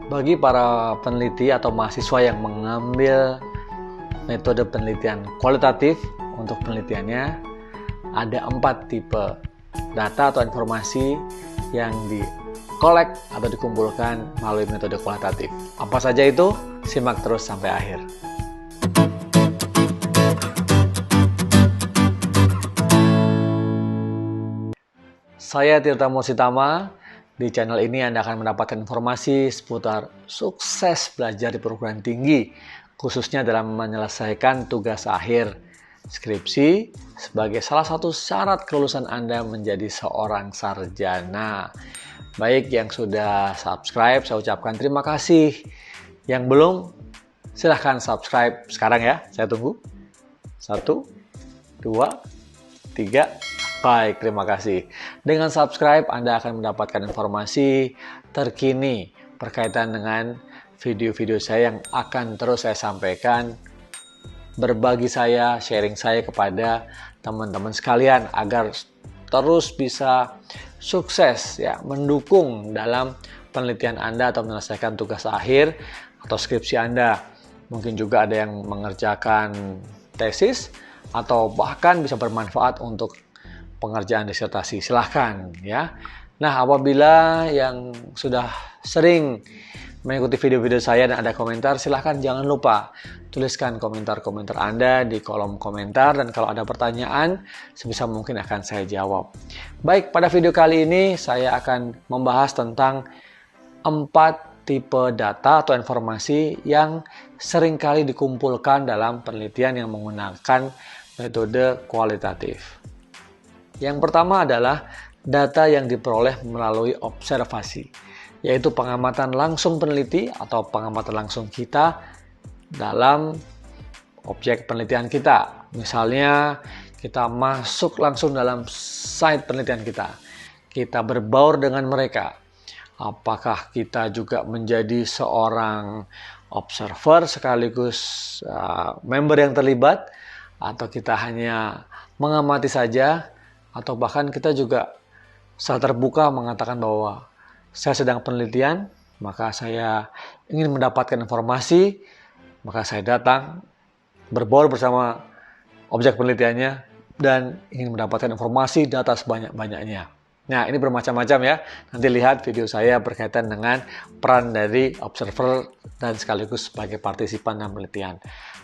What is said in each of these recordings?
Bagi para peneliti atau mahasiswa yang mengambil metode penelitian kualitatif untuk penelitiannya, ada 4 tipe data atau informasi yang dikolek atau dikumpulkan melalui metode kualitatif. Apa saja itu? Simak terus sampai akhir. Saya Tirta Mursitama. Di channel ini Anda akan mendapatkan informasi seputar sukses belajar di perguruan tinggi, khususnya dalam menyelesaikan tugas akhir skripsi sebagai salah satu syarat kelulusan Anda menjadi seorang sarjana. Baik yang sudah subscribe, saya ucapkan terima kasih. Yang belum, silahkan subscribe sekarang ya, saya tunggu. 1, 2, 3. Baik, terima kasih. Dengan subscribe, Anda akan mendapatkan informasi terkini berkaitan dengan video-video saya yang akan terus saya sampaikan, berbagi saya, sharing saya kepada teman-teman sekalian agar terus bisa sukses ya, mendukung dalam penelitian Anda atau menyelesaikan tugas akhir atau skripsi Anda. Mungkin juga ada yang mengerjakan tesis atau bahkan bisa bermanfaat untuk pengerjaan disertasi. Silahkan ya. Nah, apabila yang sudah sering mengikuti video-video saya dan ada komentar, silahkan jangan lupa tuliskan komentar-komentar Anda di kolom komentar, dan kalau ada pertanyaan sebisa mungkin akan saya jawab. Baik, pada video kali ini saya akan membahas tentang 4 tipe data atau informasi yang seringkali dikumpulkan dalam penelitian yang menggunakan metode kualitatif. Yang pertama adalah data yang diperoleh melalui observasi, yaitu pengamatan langsung peneliti atau pengamatan langsung kita dalam objek penelitian kita. Misalnya, kita masuk langsung dalam site penelitian kita. Kita berbaur dengan mereka. Apakah kita juga menjadi seorang observer sekaligus member yang terlibat, atau kita hanya mengamati saja, atau bahkan kita juga secara terbuka mengatakan bahwa saya sedang penelitian, maka saya ingin mendapatkan informasi, maka saya datang, berbaur bersama objek penelitiannya, dan ingin mendapatkan informasi data sebanyak-banyaknya. Nah, ini bermacam-macam ya. Nanti lihat video saya berkaitan dengan peran dari observer dan sekaligus sebagai partisipan dalam penelitian.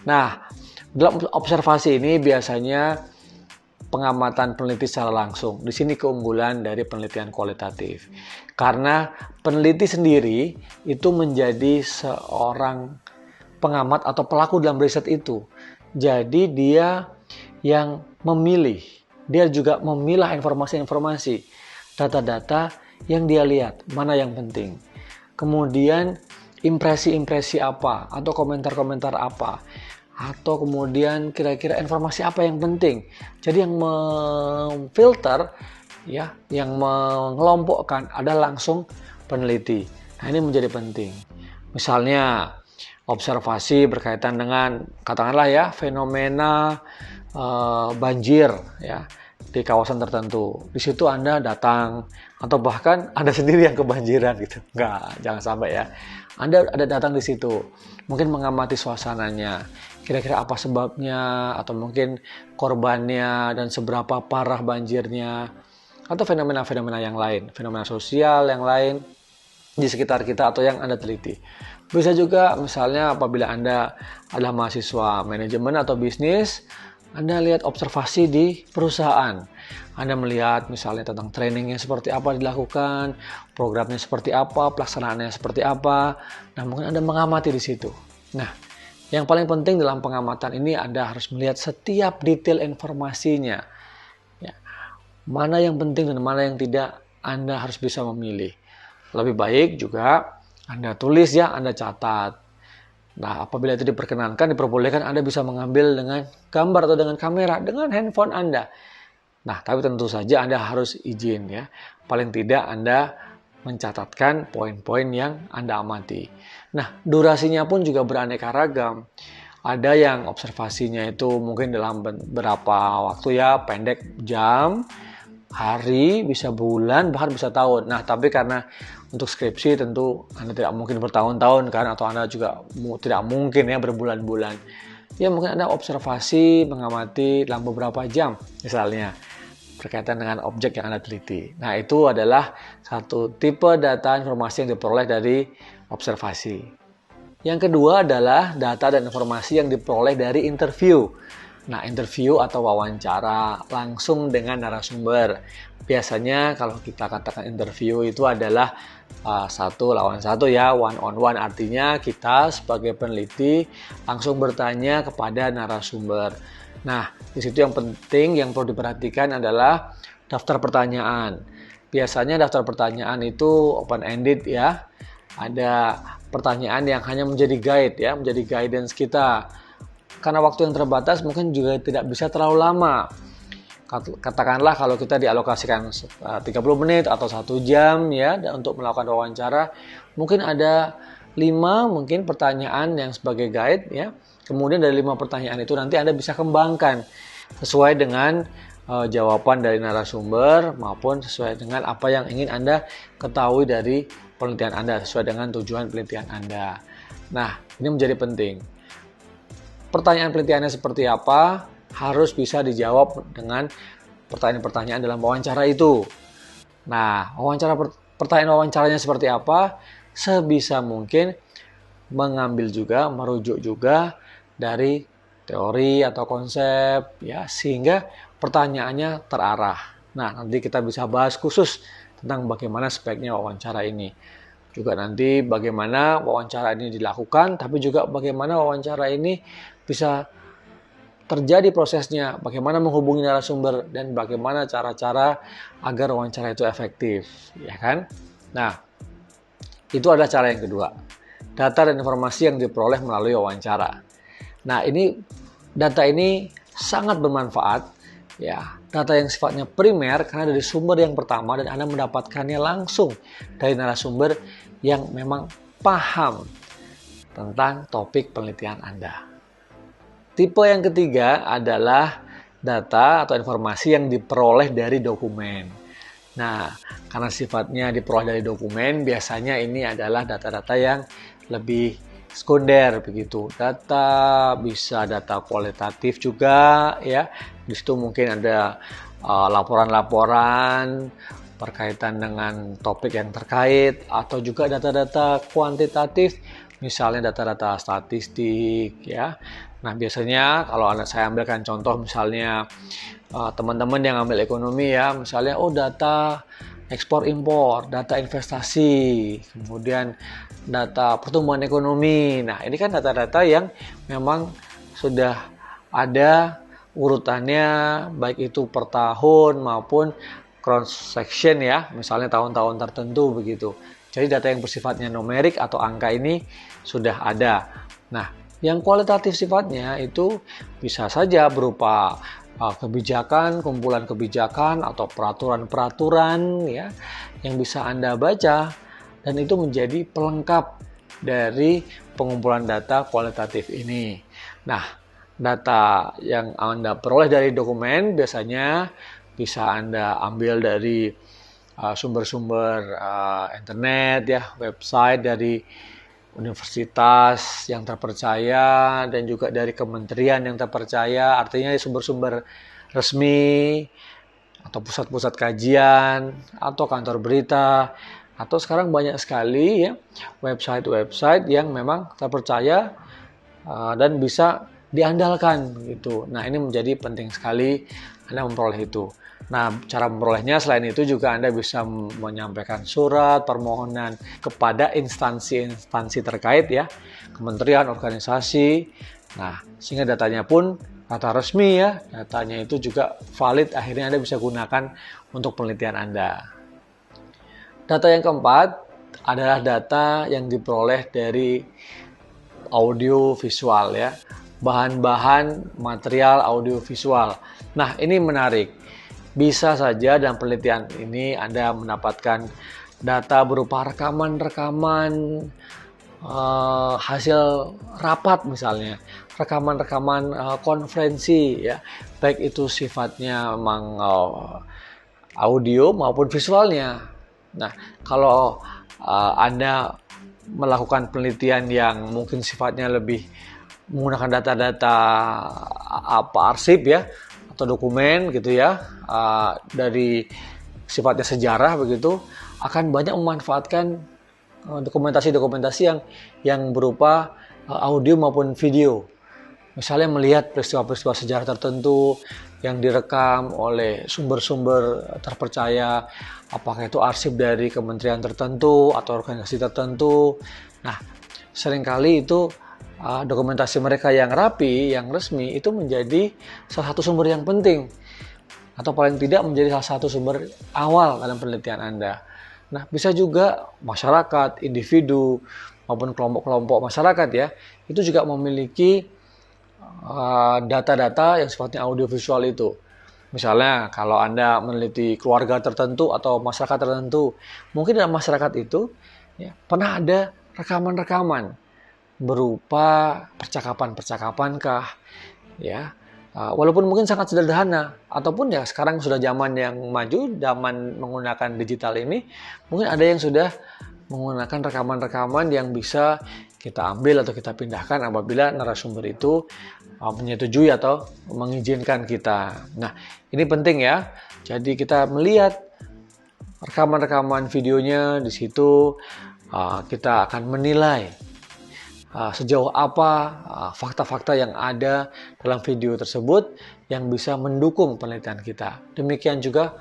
Nah, dalam observasi ini biasanya pengamatan peneliti secara langsung. Di sini keunggulan dari penelitian kualitatif. Karena peneliti sendiri itu menjadi seorang pengamat atau pelaku dalam riset itu. Jadi dia yang memilih. Dia juga memilah informasi-informasi, data-data yang dia lihat, mana yang penting. Kemudian impresi-impresi apa atau komentar-komentar apa, atau kemudian kira-kira informasi apa yang penting. Jadi yang memfilter ya, yang mengelompokkan ada langsung peneliti. Nah, ini menjadi penting. Misalnya observasi berkaitan dengan katakanlah ya fenomena banjir ya di kawasan tertentu. Di situ Anda datang atau bahkan Anda sendiri yang kebanjiran gitu. Enggak, jangan sampai ya. Anda ada datang di situ, mungkin mengamati suasananya, kira-kira apa sebabnya, atau mungkin korbannya dan seberapa parah banjirnya, atau fenomena-fenomena yang lain, fenomena sosial yang lain di sekitar kita atau yang Anda teliti. Bisa juga misalnya apabila Anda adalah mahasiswa manajemen atau bisnis, Anda lihat observasi di perusahaan. Anda melihat misalnya tentang trainingnya seperti apa dilakukan, programnya seperti apa, pelaksanaannya seperti apa. Nah, mungkin Anda mengamati di situ. Nah, yang paling penting dalam pengamatan ini Anda harus melihat setiap detail informasinya. Ya, mana yang penting dan mana yang tidak, Anda harus bisa memilih. Lebih baik juga Anda tulis ya, Anda catat. Nah, apabila itu diperkenankan, diperbolehkan, Anda bisa mengambil dengan gambar atau dengan kamera, dengan handphone Anda. Nah, tapi tentu saja Anda harus izin ya. Paling tidak Anda mencatatkan poin-poin yang Anda amati. Nah, durasinya pun juga beraneka ragam. Ada yang observasinya itu mungkin dalam beberapa waktu ya, pendek jam, hari, bisa bulan, bahkan bisa tahun. Nah, tapi karena Untuk skripsi tentu Anda tidak mungkin bertahun-tahun kan, atau Anda juga tidak mungkin ya berbulan-bulan. Ya mungkin Anda observasi, mengamati dalam beberapa jam misalnya, berkaitan dengan objek yang Anda teliti. Nah, itu adalah satu tipe data informasi yang diperoleh dari observasi. Yang kedua adalah data dan informasi yang diperoleh dari interview. Nah, interview atau wawancara langsung dengan narasumber. Biasanya kalau kita katakan interview itu adalah satu lawan satu ya, one on one, artinya kita sebagai peneliti langsung bertanya kepada narasumber. Nah, di situ yang penting yang perlu diperhatikan adalah daftar pertanyaan. Biasanya daftar pertanyaan itu open-ended ya. Ada pertanyaan yang hanya menjadi guide ya, menjadi guidance kita. Karena waktu yang terbatas mungkin juga tidak bisa terlalu lama. Katakanlah kalau kita dialokasikan 30 menit atau 1 jam ya untuk melakukan wawancara, mungkin ada 5 mungkin pertanyaan yang sebagai guide ya. Kemudian dari 5 pertanyaan itu nanti Anda bisa kembangkan sesuai dengan jawaban dari narasumber maupun sesuai dengan apa yang ingin Anda ketahui dari penelitian Anda, sesuai dengan tujuan penelitian Anda. Nah, ini menjadi penting. Pertanyaan penelitiannya seperti apa harus bisa dijawab dengan pertanyaan-pertanyaan dalam wawancara itu. Nah, pertanyaan wawancaranya seperti apa? Sebisa mungkin mengambil juga, merujuk juga dari teori atau konsep ya, sehingga pertanyaannya terarah. Nah, nanti kita bisa bahas khusus tentang bagaimana speknya wawancara ini. Juga nanti bagaimana wawancara ini dilakukan, tapi juga bagaimana wawancara ini bisa terjadi prosesnya, bagaimana menghubungi narasumber, dan bagaimana cara-cara agar wawancara itu efektif, ya kan? Nah, itu adalah cara yang kedua. Data dan informasi yang diperoleh melalui wawancara. Nah, data ini sangat bermanfaat, ya. Data yang sifatnya primer karena dari sumber yang pertama dan Anda mendapatkannya langsung dari narasumber yang memang paham tentang topik penelitian Anda. Tipe yang ketiga adalah data atau informasi yang diperoleh dari dokumen. Nah, karena sifatnya diperoleh dari dokumen, biasanya ini adalah data-data yang lebih sekunder begitu. Data bisa data kualitatif juga ya. Di situ mungkin ada laporan-laporan berkaitan dengan topik yang terkait, atau juga data-data kuantitatif, misalnya data-data statistik ya. Nah, biasanya kalau saya ambilkan contoh misalnya teman-teman yang ambil ekonomi ya, misalnya data ekspor impor, data investasi, kemudian data pertumbuhan ekonomi. Nah, ini kan data-data yang memang sudah ada urutannya, baik itu per tahun maupun cross section ya, misalnya tahun-tahun tertentu begitu. Jadi data yang bersifatnya numerik atau angka ini sudah ada. Nah, yang kualitatif sifatnya itu bisa saja berupa kebijakan, kumpulan kebijakan atau peraturan-peraturan ya yang bisa Anda baca, dan itu menjadi pelengkap dari pengumpulan data kualitatif ini. Nah, data yang Anda peroleh dari dokumen biasanya bisa Anda ambil dari sumber-sumber internet ya, website dari universitas yang terpercaya dan juga dari kementerian yang terpercaya, artinya sumber-sumber resmi atau pusat-pusat kajian atau kantor berita, atau sekarang banyak sekali ya website-website yang memang terpercaya dan bisa diandalkan gitu. Nah, ini menjadi penting sekali Anda memperoleh itu. Nah, cara memperolehnya selain itu juga Anda bisa menyampaikan surat permohonan kepada instansi-instansi terkait ya, kementerian, organisasi. Nah, sehingga datanya pun data resmi ya, datanya itu juga valid, akhirnya Anda bisa gunakan untuk penelitian Anda. Data yang keempat adalah data yang diperoleh dari audio visual ya, bahan-bahan material audio visual. Nah, ini menarik. Bisa saja dalam penelitian ini Anda mendapatkan data berupa rekaman-rekaman hasil rapat misalnya, rekaman-rekaman konferensi ya, baik itu sifatnya memang audio maupun visualnya. Nah, kalau Anda melakukan penelitian yang mungkin sifatnya lebih menggunakan data-data arsip ya, atau dokumen gitu ya, dari sifatnya sejarah begitu, akan banyak memanfaatkan dokumentasi-dokumentasi yang berupa audio maupun video. Misalnya melihat peristiwa-peristiwa sejarah tertentu yang direkam oleh sumber-sumber terpercaya, apakah itu arsip dari kementerian tertentu atau organisasi tertentu. Nah, seringkali itu dokumentasi mereka yang rapi, yang resmi, itu menjadi salah satu sumber yang penting, atau paling tidak menjadi salah satu sumber awal dalam penelitian Anda. Nah, bisa juga masyarakat, individu, maupun kelompok-kelompok masyarakat ya, itu juga memiliki data-data yang sifatnya audiovisual itu. Misalnya kalau Anda meneliti keluarga tertentu atau masyarakat tertentu, mungkin dalam masyarakat itu ya, pernah ada rekaman-rekaman berupa percakapan-percakapan kah, ya, walaupun mungkin sangat sederhana, ataupun ya sekarang sudah zaman yang maju, zaman menggunakan digital ini, mungkin ada yang sudah menggunakan rekaman-rekaman yang bisa kita ambil atau kita pindahkan apabila narasumber itu menyetujui atau mengizinkan kita. Nah, ini penting ya. Jadi kita melihat rekaman-rekaman videonya di situ, kita akan menilai sejauh apa fakta-fakta yang ada dalam video tersebut yang bisa mendukung penelitian kita. Demikian juga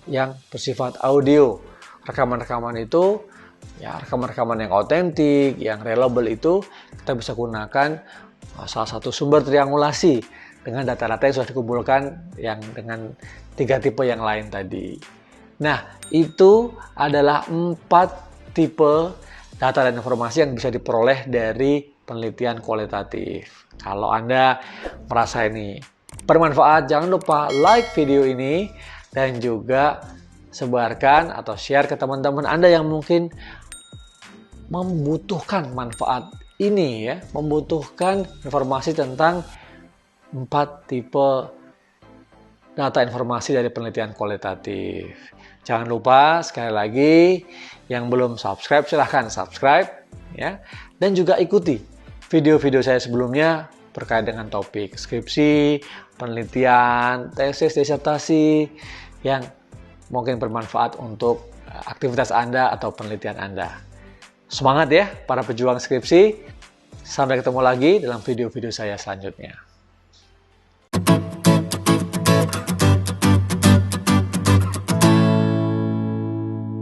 yang bersifat audio. Rekaman-rekaman itu, ya rekaman-rekaman yang otentik, yang reliable itu kita bisa gunakan salah satu sumber triangulasi dengan data-data yang sudah dikumpulkan yang dengan 3 tipe yang lain tadi. Nah, itu adalah 4 tipe data dan informasi yang bisa diperoleh dari penelitian kualitatif. Kalau Anda merasa ini bermanfaat, jangan lupa like video ini dan juga sebarkan atau share ke teman-teman Anda yang mungkin membutuhkan manfaat ini ya, membutuhkan informasi tentang 4 tipe data informasi dari penelitian kualitatif. Jangan lupa sekali lagi yang belum subscribe silahkan subscribe ya, dan juga ikuti video-video saya sebelumnya berkait dengan topik skripsi, penelitian, tesis, disertasi yang mungkin bermanfaat untuk aktivitas Anda atau penelitian Anda. Semangat ya para pejuang skripsi. Sampai ketemu lagi dalam video-video saya selanjutnya.